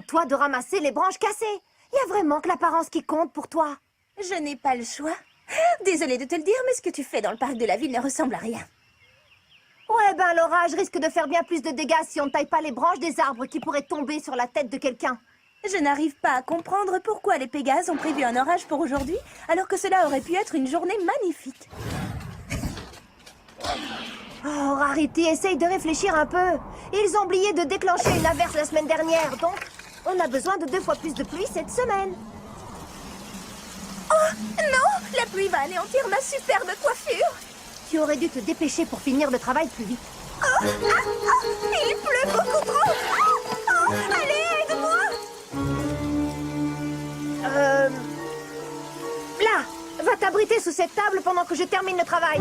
Contente-toi de ramasser les branches cassées. Il y a vraiment que l'apparence qui compte pour toi. Je n'ai pas le choix. Désolée de te le dire, mais ce que tu fais dans le parc de la ville ne ressemble à rien. Ouais, ben l'orage risque de faire bien plus de dégâts si on ne taille pas les branches des arbres qui pourraient tomber sur la tête de quelqu'un. Je n'arrive pas à comprendre pourquoi les Pégases ont prévu un orage pour aujourd'hui, alors que cela aurait pu être une journée magnifique. Oh, Rarity, essaye de réfléchir un peu. Ils ont oublié de déclencher une averse la semaine dernière, donc on a besoin de 2 fois plus de pluie cette semaine. Oh, non! La pluie va anéantir ma superbe coiffure! Tu aurais dû te dépêcher pour finir le travail plus vite. Oh, il pleut beaucoup trop! Allez, aide-moi! Là, va t'abriter sous cette table pendant que je termine le travail.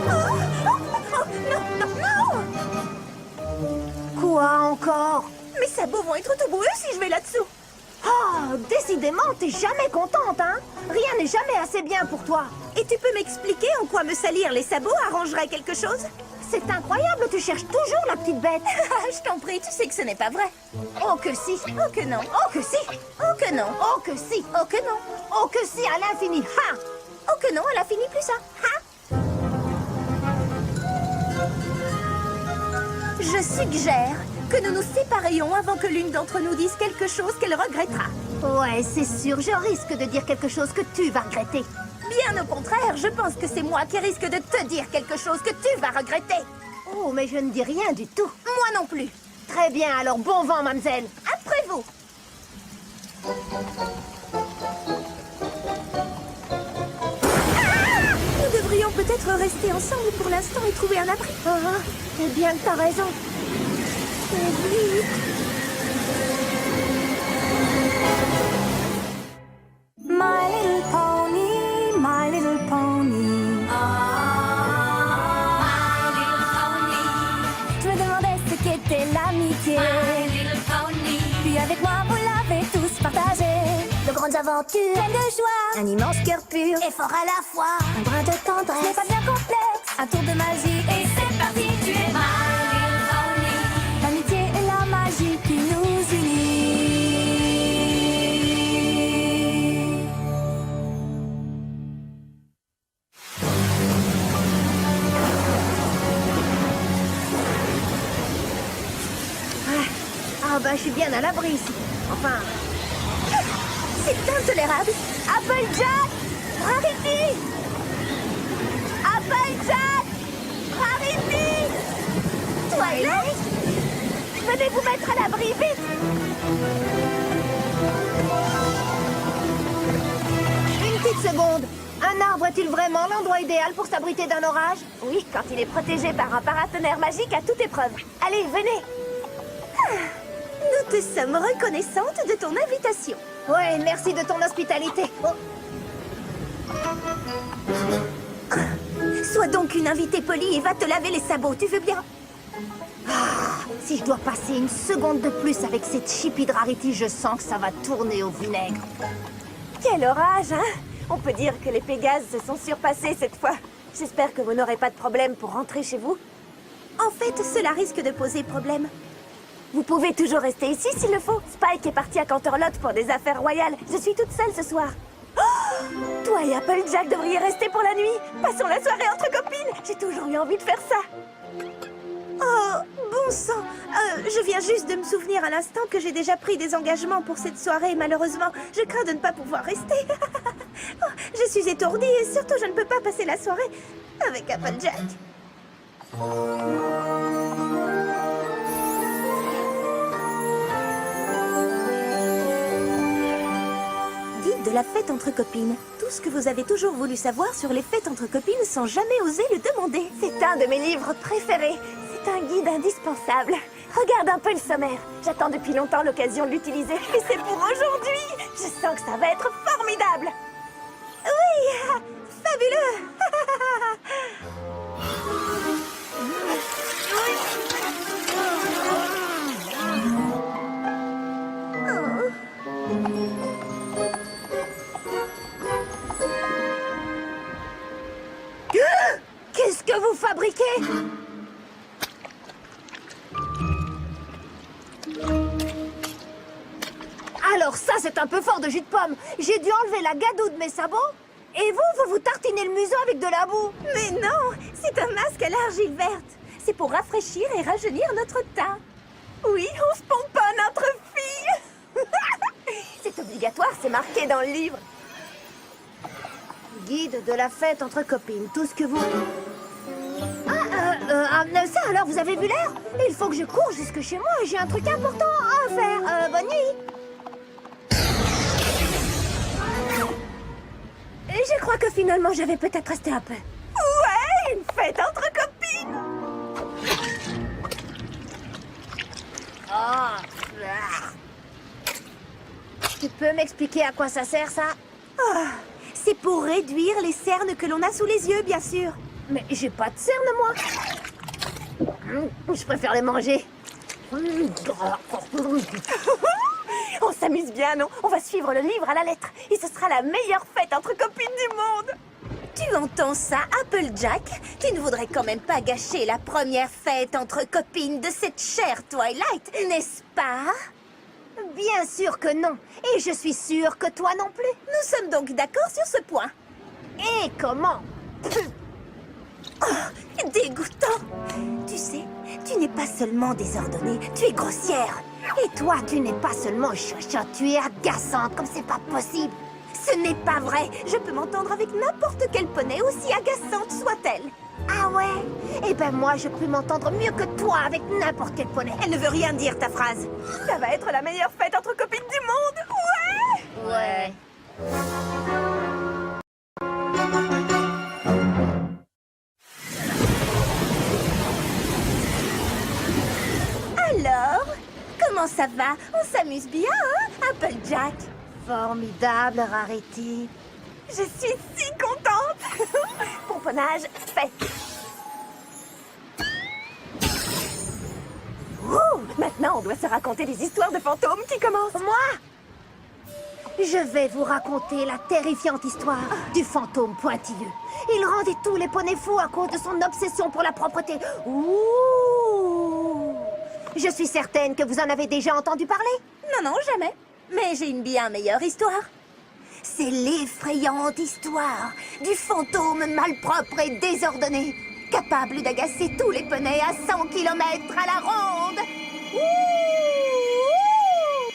Non, non, non! Quoi encore? Mes sabots vont être tout boueux si je vais là-dessous. Oh, décidément, t'es jamais contente, hein? Rien n'est jamais assez bien pour toi. Et tu peux m'expliquer en quoi me salir les sabots arrangerait quelque chose? C'est incroyable, tu cherches toujours la petite bête. Je t'en prie, tu sais que ce n'est pas vrai. Oh que si. Oh que non. Oh que si. Oh que non. Oh que si. Oh que non. Oh que si, à l'infini. Ha! Oh que non, elle a fini plus ça. Ha! Je suggère que nous nous séparions avant que l'une d'entre nous dise quelque chose qu'elle regrettera. Ouais, c'est sûr, je risque de dire quelque chose que tu vas regretter. Bien au contraire, je pense que c'est moi qui risque de te dire quelque chose que tu vas regretter. Oh, mais je ne dis rien du tout. Moi non plus. Très bien, alors bon vent, mademoiselle. Après vous. Nous devrions peut-être rester ensemble pour l'instant et trouver un abri. Eh bien, t'as raison. Vite. My little pony, my little pony. My little pony, Je me demandais ce qu'était l'amitié. my little pony. Puis avec moi, vous l'avez tous partagé. De grandes aventures, pleines de joie. Un immense cœur pur Et fort à la fois. Un brin de tendresse. Ce n'est pas bien complexe. Un tour de magie. Et c'est parti, tu es my little pony. L'amitié et la magie qui nous unit. Ah bah, je suis bien à l'abri ici. Enfin, C'est intolérable. Applejack! Rarity! Applejack! Rarity! Twilight! Venez vous mettre à l'abri, vite! une petite seconde. Un arbre est-il vraiment l'endroit idéal pour s'abriter d'un orage? Oui, quand il est protégé par un paratonnerre magique à toute épreuve. Allez, venez! Nous te sommes reconnaissantes de ton invitation. Ouais, merci de ton hospitalité. Oh, Sois donc une invitée polie et va te laver les sabots, tu veux bien? si je dois passer une seconde de plus avec cette chipie de Rarity, je sens que ça va tourner au vinaigre. Quel orage, hein? On peut dire que les Pégases se sont surpassés cette fois. J'espère que vous n'aurez pas de problème pour rentrer chez vous. En fait, cela risque de poser problème. Vous pouvez toujours rester ici s'il le faut. Spike est parti à Canterlot pour des affaires royales. Je suis toute seule ce soir. Oh, toi et Applejack devriez rester pour la nuit. Passons la soirée entre copines. J'ai toujours eu envie de faire ça. Oh, bon sang. Je viens juste de me souvenir à l'instant que j'ai déjà pris des engagements pour cette soirée. Malheureusement, je crains de ne pas pouvoir rester. Oh, je suis étourdie et surtout je ne peux pas passer la soirée avec Applejack. Guide de la fête entre copines. Tout ce que vous avez toujours voulu savoir sur les fêtes entre copines sans jamais oser le demander. C'est un de mes livres préférés. C'est un guide indispensable. Regarde un peu le sommaire. J'attends depuis longtemps l'occasion de l'utiliser. Et c'est pour aujourd'hui. Je sens que ça va être formidable. Oui, fabuleux. Qu'est-ce que vous fabriquez? un peu fort de jus de pomme. J'ai dû enlever la gadoue de mes sabots. Et vous vous tartinez le museau avec de la boue. Mais non, c'est un masque à l'argile verte. C'est pour rafraîchir et rajeunir notre teint. Oui, on se pomponne entre filles. C'est obligatoire, c'est marqué dans le livre. Guide de la fête entre copines, tout ce que vous... ça alors, vous avez vu l'air? Il faut que je cours jusque chez moi, j'ai un truc important à faire. Bonne nuit. Et je crois que finalement, je vais peut-être rester un peu. Ouais, une fête entre copines. Tu peux m'expliquer à quoi ça sert, ça? C'est pour réduire les cernes que l'on a sous les yeux, bien sûr. Mais j'ai pas de cernes, moi. Je préfère les manger. On s'amuse bien, non? On va suivre le livre à la lettre. Et ce sera la meilleure fête entre copines du monde. Tu entends ça, Applejack? Tu ne voudrais quand même pas gâcher la première fête entre copines de cette chère Twilight, n'est-ce pas? Bien sûr que non. Et je suis sûre que toi non plus. Nous sommes donc d'accord sur ce point. Et comment? Oh, dégoûtant! Tu sais, tu n'es pas seulement désordonnée, tu es grossière. Et toi, tu n'es pas seulement chochotte, tu es agaçante comme c'est pas possible. Ce n'est pas vrai. Je peux m'entendre avec n'importe quel poney, aussi agaçante soit-elle. Ah ouais? Eh ben moi, je peux m'entendre mieux que toi avec n'importe quel poney. Elle ne veut rien dire, ta phrase. Ça va être la meilleure fête entre copines du monde. Ouais! Ouais. Alors, comment ça va? On s'amuse bien, hein, Applejack? Formidable, Rarity. Je suis si contente. Pomponnage fait. Ouh, maintenant, on doit se raconter des histoires de fantômes qui commencent. Moi? Je vais vous raconter la terrifiante histoire du fantôme pointilleux. Il rendait tous les poneys fous à cause de son obsession pour la propreté. Ouh! Je suis certaine que vous en avez déjà entendu parler. Non, jamais. Mais j'ai une bien meilleure histoire. C'est l'effrayante histoire du fantôme malpropre et désordonné, capable d'agacer tous les poneys à 100 km à la ronde.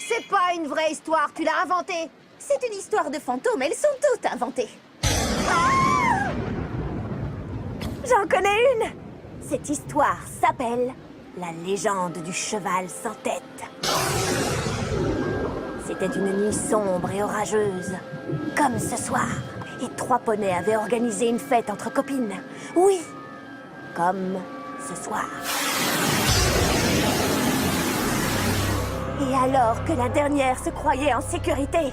C'est pas une vraie histoire, tu l'as inventée. C'est une histoire de fantômes, elles sont toutes inventées. J'en connais une. Cette histoire s'appelle la légende du cheval sans tête. C'était une nuit sombre et orageuse, comme ce soir. Et 3 poneys avaient organisé une fête entre copines. Oui, comme ce soir. Et alors que la dernière se croyait en sécurité,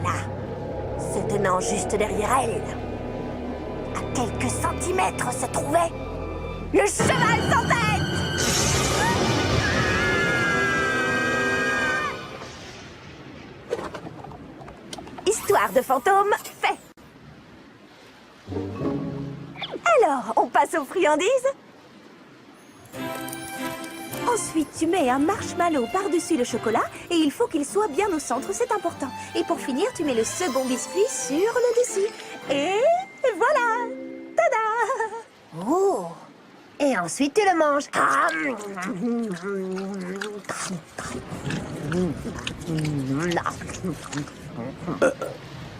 là, se tenant juste derrière elle, à quelques centimètres se trouvait le cheval sans tête! Histoire de fantôme, fait. Alors, on passe aux friandises? Ensuite, tu mets un marshmallow par-dessus le chocolat et il faut qu'il soit bien au centre, c'est important. Et pour finir, tu mets le second biscuit sur le dessus. Et voilà! Tada! Oh! Et ensuite, tu le manges.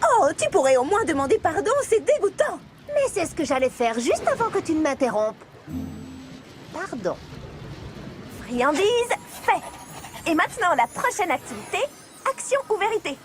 Oh, tu pourrais au moins demander pardon, c'est dégoûtant. Mais c'est ce que j'allais faire juste avant que tu ne m'interrompes. Pardon. Friandise, fait. Et maintenant, la prochaine activité, action ou vérité.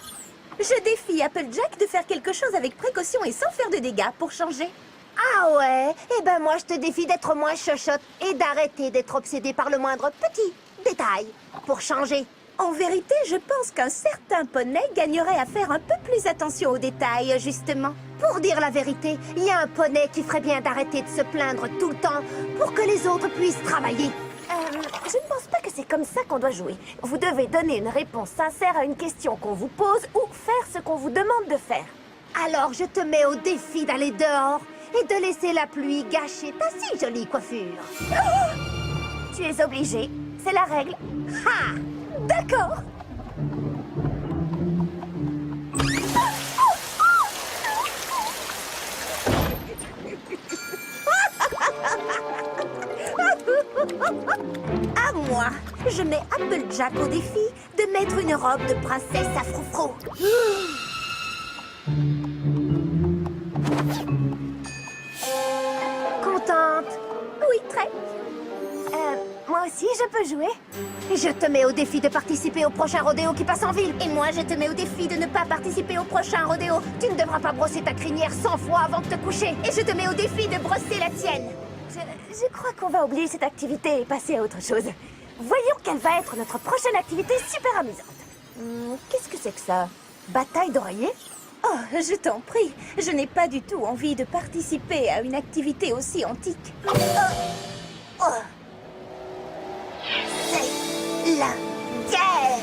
Je défie Applejack de faire quelque chose avec précaution et sans faire de dégâts pour changer. Ah ouais? Eh ben moi, je te défie d'être moins chochotte et d'arrêter d'être obsédée par le moindre petit détail pour changer. En vérité, je pense qu'un certain poney gagnerait à faire un peu plus attention aux détails, justement. Pour dire la vérité, il y a un poney qui ferait bien d'arrêter de se plaindre tout le temps pour que les autres puissent travailler. Je ne pense pas que c'est comme ça qu'on doit jouer. Vous devez donner une réponse sincère à une question qu'on vous pose ou faire ce qu'on vous demande de faire. Alors je te mets au défi d'aller dehors et de laisser la pluie gâcher ta si jolie coiffure. Tu es obligé, c'est la règle. Ha! D'accord. Jack au défi de mettre une robe de princesse à froufrou. Contente? Oui, très. Moi aussi, je peux jouer. Je te mets au défi de participer au prochain rodéo qui passe en ville. Et moi, je te mets au défi de ne pas participer au prochain rodéo. Tu ne devras pas brosser ta crinière 100 fois avant de te coucher. Et je te mets au défi de brosser la tienne. Je crois qu'on va oublier cette activité et passer à autre chose. Voyons quelle va être notre prochaine activité super amusante. Qu'est-ce que c'est que ça? Bataille d'oreiller? Oh, je t'en prie. Je n'ai pas du tout envie de participer à une activité aussi antique. C'est la guerre!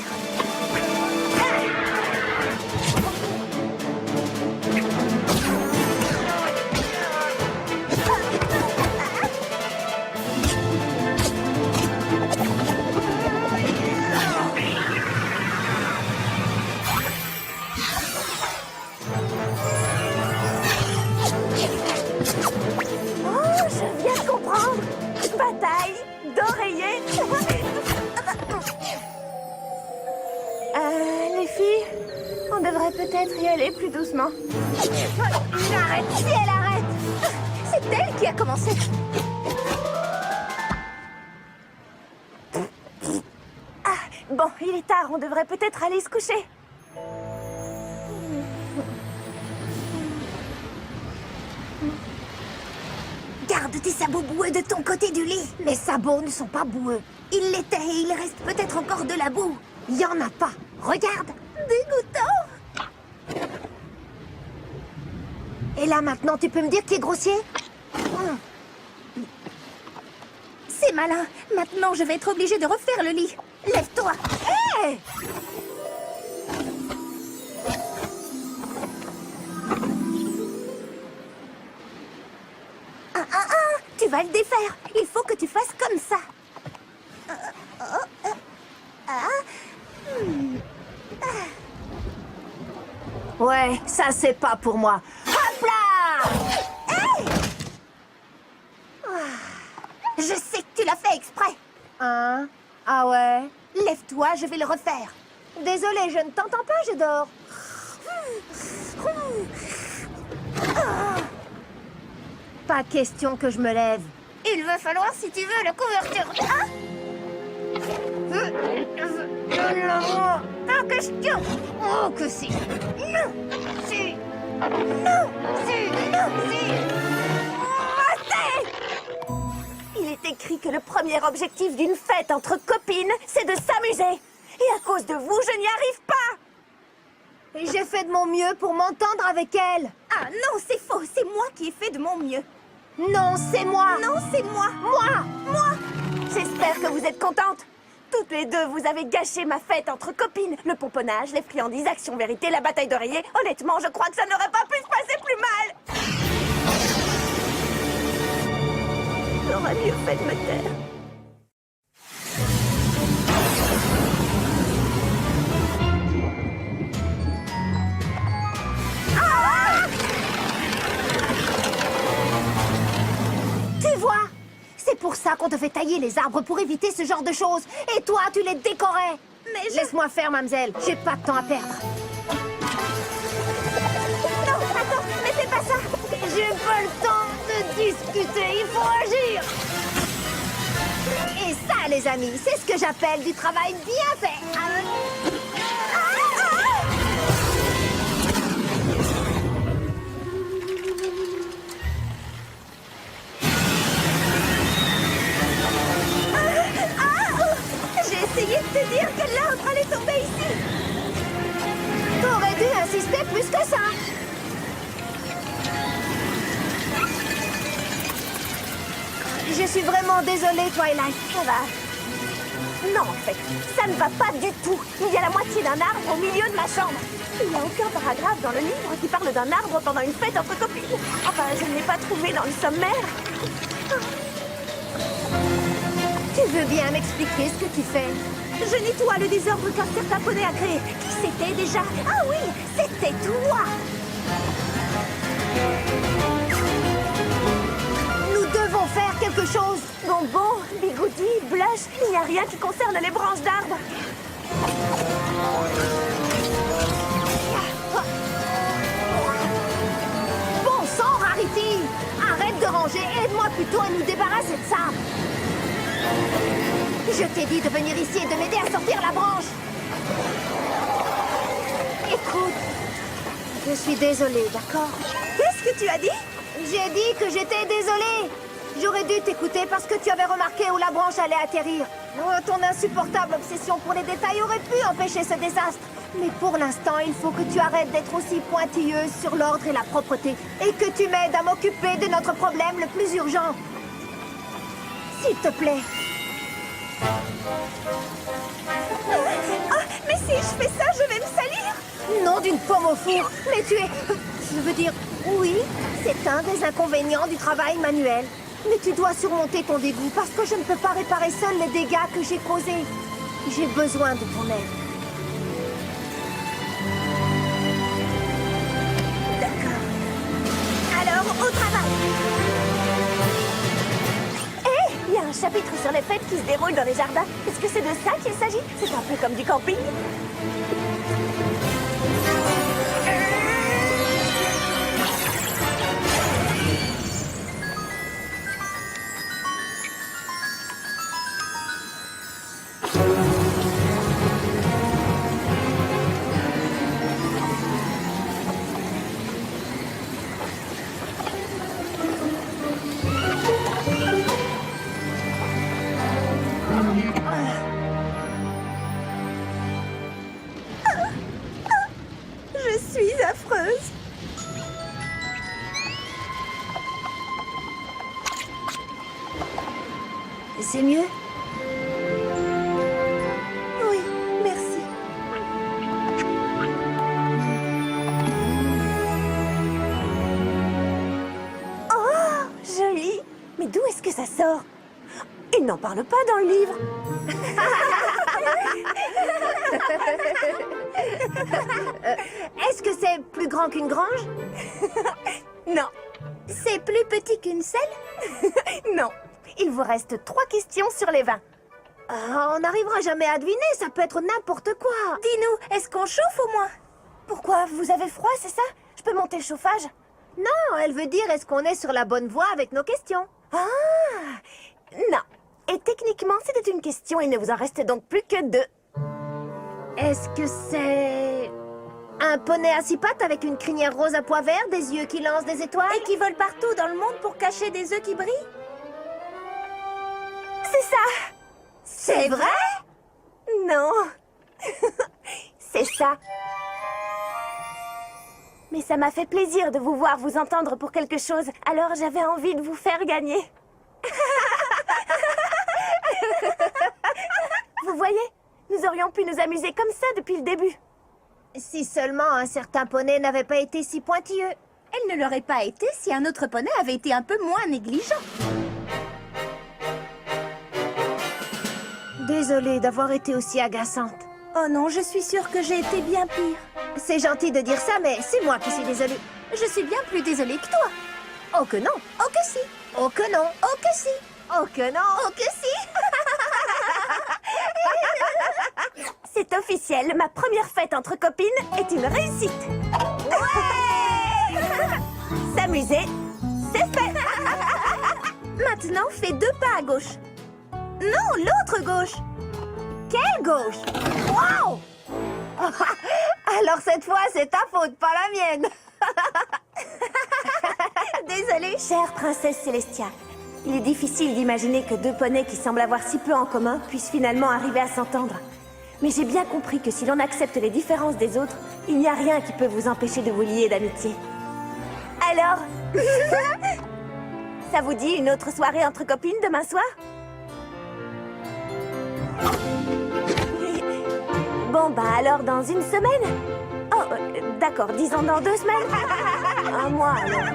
Oh, je viens de comprendre! Bataille d'oreiller! Les filles, on devrait peut-être y aller plus doucement. Arrête, si elle arrête! C'est elle qui a commencé. Ah, bon, il est tard, on devrait peut-être aller se coucher. Garde tes sabots boueux de ton côté du lit. Mes sabots ne sont pas boueux. Il l'était et il reste peut-être encore de la boue. Il y en a pas. Regarde. Dégoûtant. Et là maintenant, tu peux me dire qui est grossier? C'est malin. Maintenant, je vais être obligée de refaire le lit. Lève-toi. Hé! Tu vas le défaire. Il faut que tu fasses comme ça. Ouais, ça c'est pas pour moi. Hop là! Je sais que tu l'as fait exprès. Hein? Ah ouais? Lève-toi, je vais le refaire. Désolée, je ne t'entends pas, je dors. Pas question que je me lève. Il va falloir, si tu veux, la couverture. Ah! Pas question. Oh, que si. Non! Si! Non! Si! Non! Si! Arrêtez! Il est écrit que le premier objectif d'une fête entre copines, c'est de s'amuser. Et à cause de vous, je n'y arrive pas. Et j'ai fait de mon mieux pour m'entendre avec elle. Ah non, c'est faux. C'est moi qui ai fait de mon mieux. Non, c'est moi. Non, c'est moi. Moi. J'espère que vous êtes contentes. Toutes les deux, vous avez gâché ma fête entre copines. Le pomponnage, les friandises, Action Vérité, la bataille d'oreiller. Honnêtement, je crois que ça n'aurait pas pu se passer plus mal. J'aurais mieux fait de me taire. Tu vois? C'est pour ça qu'on devait tailler les arbres pour éviter ce genre de choses. Et toi, tu les décorais. Mais je... Laisse-moi faire, mademoiselle. J'ai pas de temps à perdre. Non, attends, mais fais pas ça. J'ai pas le temps de discuter. Il faut agir. Et ça, les amis, c'est ce que j'appelle du travail bien fait. J'ai essayé de te dire que l'arbre allait tomber ici. T'aurais dû insister plus que ça. Je suis vraiment désolée, Twilight. Ça va. Non, en fait, ça ne va pas du tout. Il y a la moitié d'un arbre au milieu de ma chambre. Il n'y a aucun paragraphe dans le livre qui parle d'un arbre pendant une fête entre copines. Enfin, je ne l'ai pas trouvé dans le sommaire. Tu veux bien m'expliquer ce que tu fais? Je nettoie le désordre qu'un certain poney a créé. Qui c'était déjà? Ah oui, c'était toi. Nous devons faire quelque chose. Bonbon, bigoudi, blush, vache, il n'y a rien qui concerne les branches d'arbres. Bon sang, Rarity! Arrête de ranger, aide-moi plutôt à nous débarrasser de ça! Je t'ai dit de venir ici et de m'aider à sortir la branche! Écoute, je suis désolée, d'accord? Qu'est-ce que tu as dit? J'ai dit que j'étais désolée! J'aurais dû t'écouter parce que tu avais remarqué où la branche allait atterrir. Oh, ton insupportable obsession pour les détails aurait pu empêcher ce désastre. Mais pour l'instant, il faut que tu arrêtes d'être aussi pointilleuse sur l'ordre et la propreté et que tu m'aides à m'occuper de notre problème le plus urgent. S'il te plaît. Ah, mais si je fais ça, je vais me salir. Nom d'une pomme au four. Mais tu es... Je veux dire, oui, c'est un des inconvénients du travail manuel. Mais tu dois surmonter ton dégoût parce que je ne peux pas réparer seul les dégâts que j'ai causés. J'ai besoin de ton aide. D'accord. Alors, au travail. Hé, il y a un chapitre sur les fêtes qui se déroule dans les jardins. Est-ce que c'est de ça qu'il s'agit? C'est un peu comme du camping. Je suis affreuse. C'est mieux? Oui, merci. Oh, joli. Mais d'où est-ce que ça sort? Il n'en parle pas dans le livre. Est-ce que c'est plus grand qu'une grange? Non. C'est plus petit qu'une selle? Non. Il vous reste 3 questions sur les 20. On n'arrivera jamais à deviner, ça peut être n'importe quoi. Dis-nous, est-ce qu'on chauffe au moins? Pourquoi? Vous avez froid, c'est ça? Je peux monter le chauffage? Non, elle veut dire est-ce qu'on est sur la bonne voie avec nos questions? Ah! Non. Et techniquement, c'était une question, il ne vous en reste donc plus que 2. Est-ce que c'est... un poney à 6 pattes avec une crinière rose à pois verts, des yeux qui lancent des étoiles? Et qui vole partout dans le monde pour cacher des œufs qui brillent? C'est ça! C'est vrai? Non. C'est ça. Mais ça m'a fait plaisir de vous voir vous entendre pour quelque chose, alors j'avais envie de vous faire gagner. Vous voyez, nous aurions pu nous amuser comme ça depuis le début. Si seulement un certain poney n'avait pas été si pointilleux. Elle ne l'aurait pas été si un autre poney avait été un peu moins négligent. Désolée d'avoir été aussi agaçante. Oh non, je suis sûre que j'ai été bien pire. C'est gentil de dire ça, mais c'est moi qui suis désolée. Je suis bien plus désolée que toi. Oh que non. Oh que si. Oh que non. Oh que si. Oh que non. Oh que si. C'est officiel, ma première fête entre copines est une réussite. Ouais. S'amuser, c'est fait. Maintenant, fais 2 pas à gauche. Non, l'autre gauche. Quelle gauche? Wow. Alors cette fois, c'est ta faute, pas la mienne. Désolée, chère princesse Célestia. Il est difficile d'imaginer que 2 poneys qui semblent avoir si peu en commun puissent finalement arriver à s'entendre. Mais j'ai bien compris que si l'on accepte les différences des autres, il n'y a rien qui peut vous empêcher de vous lier d'amitié. Alors, ça vous dit une autre soirée entre copines demain soir? Bon, bah alors dans une semaine? Oh, d'accord, disons dans 2 semaines. Un mois alors.